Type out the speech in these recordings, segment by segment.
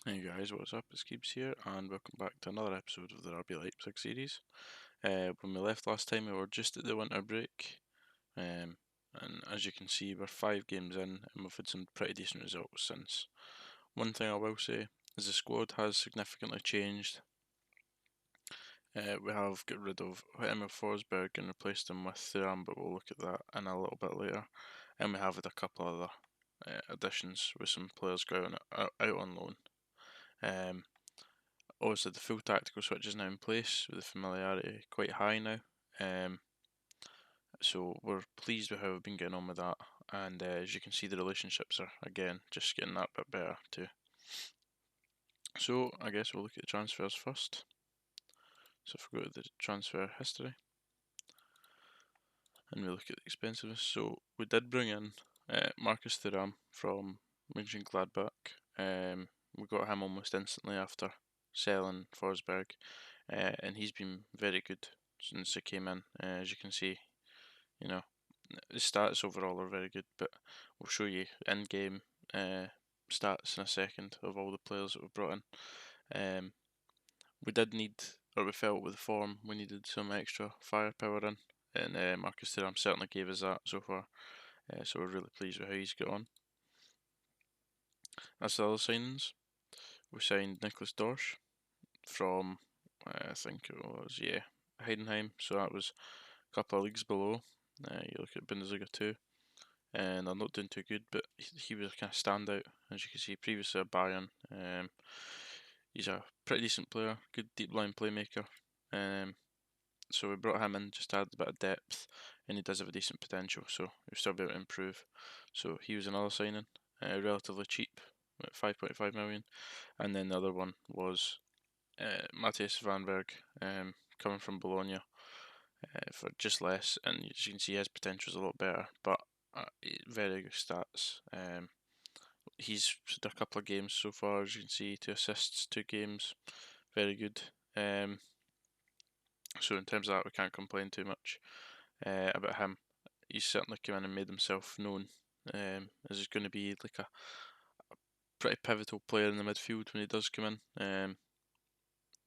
Hey guys, what's up? It's Keeps here, and welcome back to another episode of the RB Leipzig series. When we left last time, we were just at the winter break, and as you can see, we're 5 games in, and we've had some pretty decent results since. One thing I will say is the squad has significantly changed. We have got rid of Emil Forsberg and replaced him with Thuram, but we'll look at that in a little bit later. And we have had a couple other additions with some players going out on loan. Obviously, the full tactical switch is now in place with the familiarity quite high now. So we're pleased with how we've been getting on with that, and as you can see, the relationships are again just getting that bit better too. So I guess we'll look at the transfers first. So if we go to the transfer history and we look at the expensiveness, so we did bring in Marcus Thuram from Mönchengladbach. We got him almost instantly after selling Forsberg, and he's been very good since he came in. As you can see, you know, his stats overall are very good, but we'll show you in-game stats in a second of all the players that we've brought in. We did need, or we felt with the form, we needed some extra firepower in, and Marcus Thuram certainly gave us that so far. So we're really pleased with how he's got on. As the other signings, we signed Nicholas Dorsch from, I think it was, Heidenheim. So that was a couple of leagues below. You look at Bundesliga 2, and they're not doing too good, but he was a kind of standout. As you can see, previously at Bayern, he's a pretty decent player, good deep line playmaker. So we brought him in just to add a bit of depth, and he does have a decent potential, so he'll still be able to improve. So he was another signing, relatively cheap, at 5.5 million. And then the other one was Matthias Vanberg, coming from Bologna, for just less, and as you can see, his potential is a lot better, but very good stats. He's had a couple of games so far, as you can see, 2 assists, 2 games, very good. So in terms of that, we can't complain too much about him. He's certainly come in and made himself known, as he's going to be like a pretty pivotal player in the midfield when he does come in.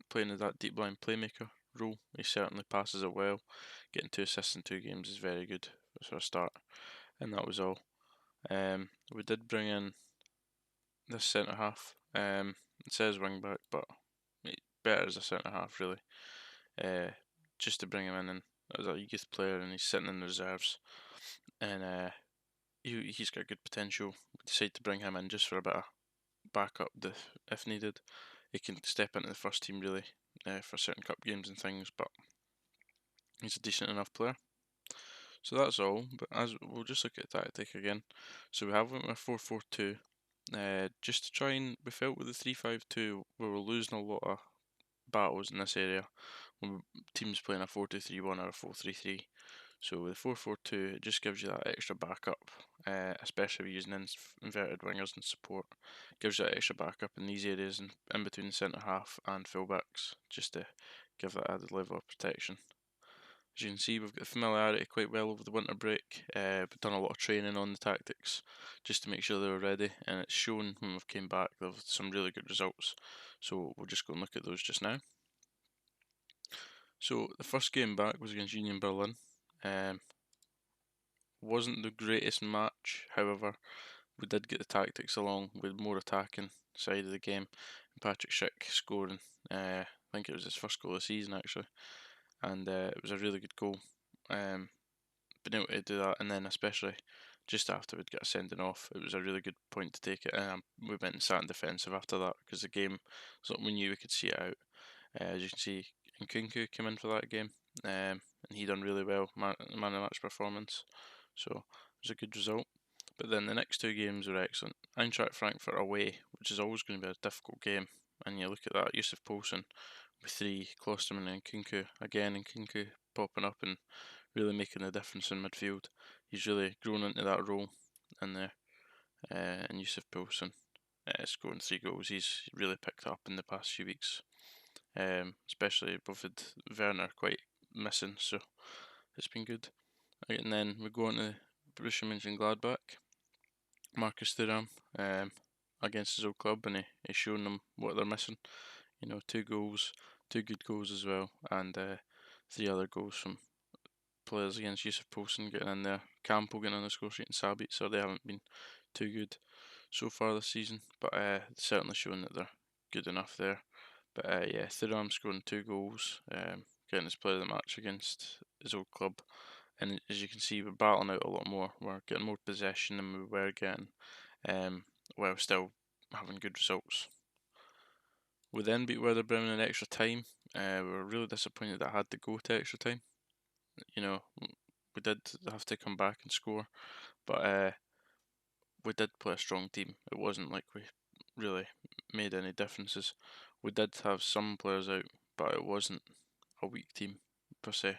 Playing as that deep line playmaker role, he certainly passes it well. Getting 2 assists in 2 games is very good for a start, and that was all. We did bring in this centre half. It says wing back, but better as a centre half really. Just to bring him in as a youth player, and he's sitting in the reserves, and he's got good potential. We decided to bring him in just for a bit of backup if needed. He can step into the first team really for certain cup games and things, but he's a decent enough player. So that's all. But as we'll just look at tactic again. So we have went with 4-4-2. Just to try and we felt with the 3-5-2 we were losing a lot of battles in this area when teams playing a 4-2-3-1 or a 4-3-3. So with 4-4-2, it just gives you that extra backup, especially if you're using inverted wingers and support. Gives you that extra backup in these areas in between the centre half and fullbacks, just to give that added level of protection. As you can see, we've got familiarity quite well over the winter break. We've done a lot of training on the tactics just to make sure they were ready, and it's shown when we've came back they've had some really good results. So we'll just go and look at those just now. So the first game back was against Union Berlin. Wasn't the greatest match, however, we did get the tactics along with more attacking side of the game. Patrick Schick scoring, I think it was his first goal of the season actually, and it was a really good goal. Being able to do that, and then especially just after we'd get a sending off, it was a really good point to take it, and we went and sat in defensive after that because the game, something we knew we could see it out. As you can see, Nkunku came in for that game, and he done really well, man of the match performance, so it was a good result. But then the next 2 games were excellent. Eintracht Frankfurt away, which is always going to be a difficult game, and you look at that, Yusuf Poulsen with 3, Klosterman and Nkunku, again Nkunku popping up and really making the difference in midfield. He's really grown into that role in there, and Yusuf Poulsen scoring 3 goals, he's really picked up in the past few weeks. Especially we've had Werner quite missing, so it's been good. And then we go on to Borussia Mönchengladbach. Marcus Thuram, against his old club, and he's shown them what they're missing. You know, 2 goals, 2 good goals as well, and 3 other goals from players against Yusuf Poulsen getting in there, Campo getting on the score sheet, and Sabic, so they haven't been too good so far this season, but certainly showing that they're good enough there. But yeah, Thuram scoring 2 goals, getting his player of the match against his old club, and as you can see, we're battling out a lot more. We're getting more possession than we were getting, while still having good results. We then beat Werder Bremen in extra time. We were really disappointed that I had to go to extra time. You know, we did have to come back and score, but we did play a strong team. It wasn't like we really made any differences. We did have some players out, but it wasn't a weak team per se.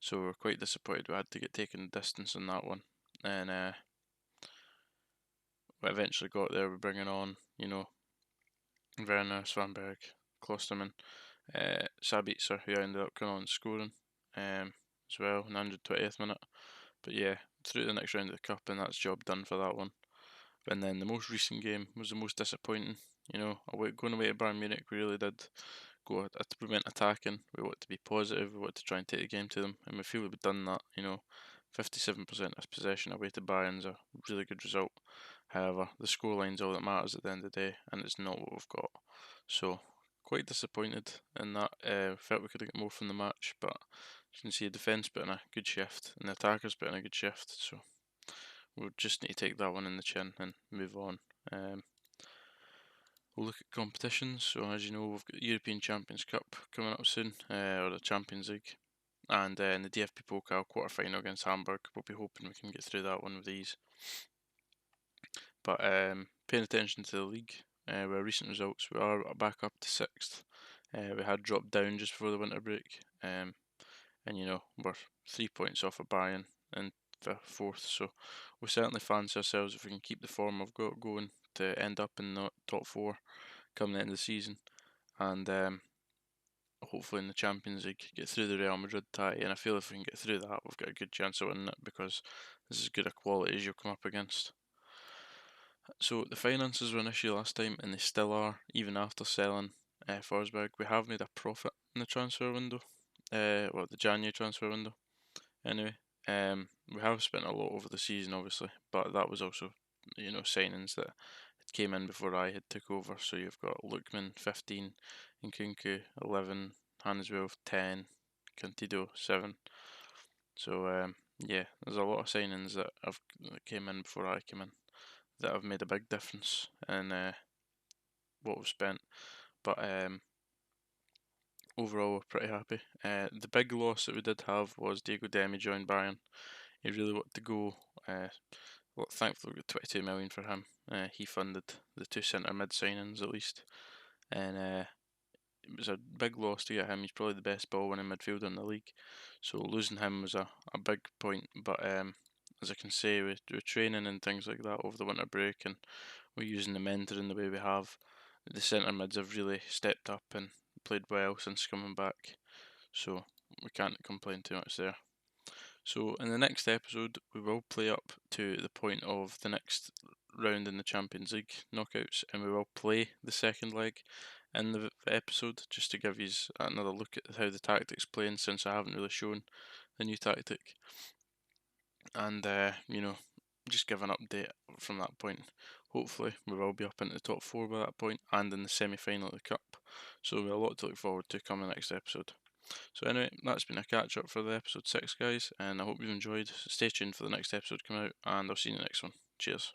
So we were quite disappointed we had to get taken the distance on that one. And we eventually got there with bringing on, you know, Werner, Svanberg, Klosterman, Sabitzer, who ended up coming on scoring as well in the 120th minute. But yeah, through the next round of the cup, and that's job done for that one. And then the most recent game was the most disappointing. You know, going away to Bayern Munich, we really did we went attacking. We wanted to be positive. We wanted to try and take the game to them, and we feel we've done that. You know, 57% of possession away to Bayern's a really good result. However, the scoreline's all that matters at the end of the day, and it's not what we've got. So, quite disappointed in that. Felt we could have got more from the match, but you can see the defence put in a good shift, and the attackers put in a good shift. So, we'll just need to take that one in the chin and move on. We'll look at competitions. So as you know, we've got the European Champions Cup coming up soon, or the Champions League, and in the DFB Pokal quarter-final against Hamburg. We'll be hoping we can get through that one with these. But paying attention to the league, with our recent results, we are back up to 6th. We had dropped down just before the winter break, and you know, we're 3 points off of Bayern in the 4th, so we certainly fancy ourselves if we can keep the form we've got going to end up in the top 4 come the end of the season, and hopefully in the Champions League get through the Real Madrid tie. And I feel if we can get through that, we've got a good chance of winning it, because this is as good a quality as you'll come up against. So the finances were an issue last time, and they still are, even after selling Forsberg. We have made a profit in the transfer window, the January transfer window. Anyway, we have spent a lot over the season, obviously, but that was also, you know, signings that came in before I had took over. So you've got Lookman 15, Nkunku 11, Hanswell 10, Cantido 7. So yeah, there's a lot of signings that came in before I came in that have made a big difference in what we've spent. But overall, we're pretty happy. The big loss that we did have was Diego Demi joined Bayern. He really wanted to go. Well, thankfully we got 22 million for him. He funded the 2 centre mid signings at least, and it was a big loss to get him. He's probably the best ball winning midfielder in the league, so losing him was a big point. But as I can say, with training and things like that over the winter break, and we're using the mentoring the way we have, the centre mids have really stepped up and played well since coming back, so we can't complain too much there. So in the next episode, we will play up to the point of the next round in the Champions League knockouts, and we will play the second leg in the episode, just to give you another look at how the tactic's playing, since I haven't really shown the new tactic, and you know, just give an update from that point. Hopefully we will be up into the top 4 by that point, and in the semi-final of the cup, so we've a lot to look forward to coming next episode. So anyway, that's been a catch up for the episode 6, guys, and I hope you've enjoyed. Stay tuned for the next episode coming out, and I'll see you in the next one. Cheers.